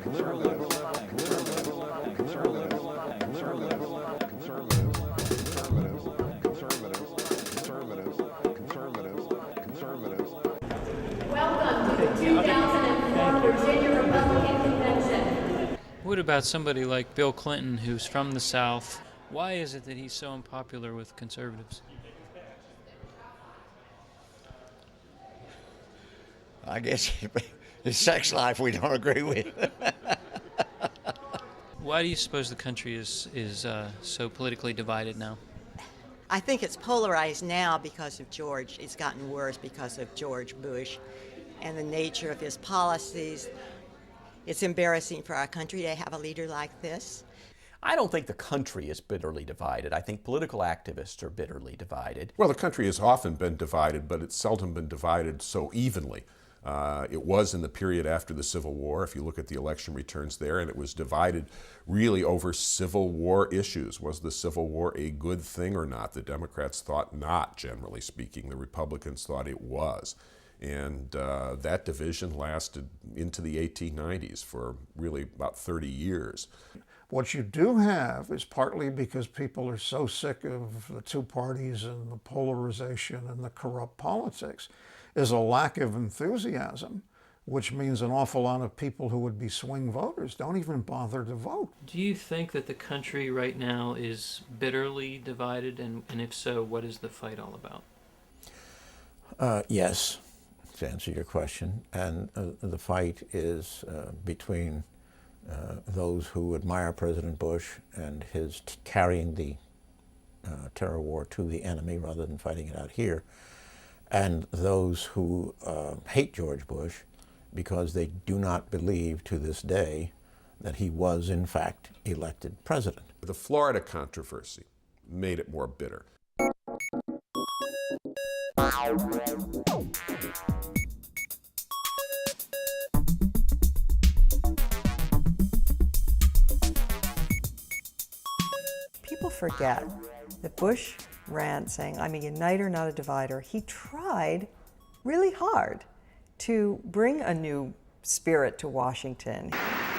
Welcome to the 2004 Virginia Republican Convention. What about somebody like Bill Clinton, who's from the South? Why is it that he's so unpopular with conservatives? I guess his sex life we don't agree with. Why do you suppose the country is so politically divided now? I think it's polarized now because of George. It's gotten worse because of George Bush and the nature of his policies. It's embarrassing for our country to have a leader like this. I don't think the country is bitterly divided. I think political activists are bitterly divided. Well, the country has often been divided, but it's seldom been divided so evenly. It was in the period after the Civil War, if you look at the election returns there, and it was divided really over Civil War issues. Was the Civil War a good thing or not? The Democrats thought not, generally speaking. The Republicans thought it was. And that division lasted into the 1890s for really about 30 years. What you do have is partly because people are so sick of the two parties and the polarization and the corrupt politics, is a lack of enthusiasm, which means an awful lot of people who would be swing voters don't even bother to vote. Do you think that the country right now is bitterly divided, and if so, what is the fight all about? Yes, to answer your question. And the fight is between those who admire President Bush and his carrying the terror war to the enemy rather than fighting it out here, and those who hate George Bush because they do not believe to this day that he was in fact elected president. The Florida controversy made it more bitter. People forget that Bush ran saying, I'm a uniter, not a divider. He tried really hard to bring a new spirit to Washington.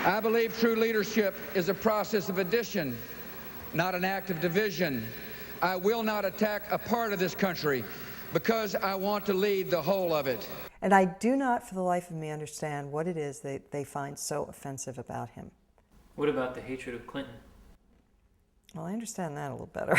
I believe true leadership is a process of addition, not an act of division. I will not attack a part of this country because I want to lead the whole of it. And I do not for the life of me understand what it is that they find so offensive about him. What about the hatred of Clinton? Well, I understand that a little better.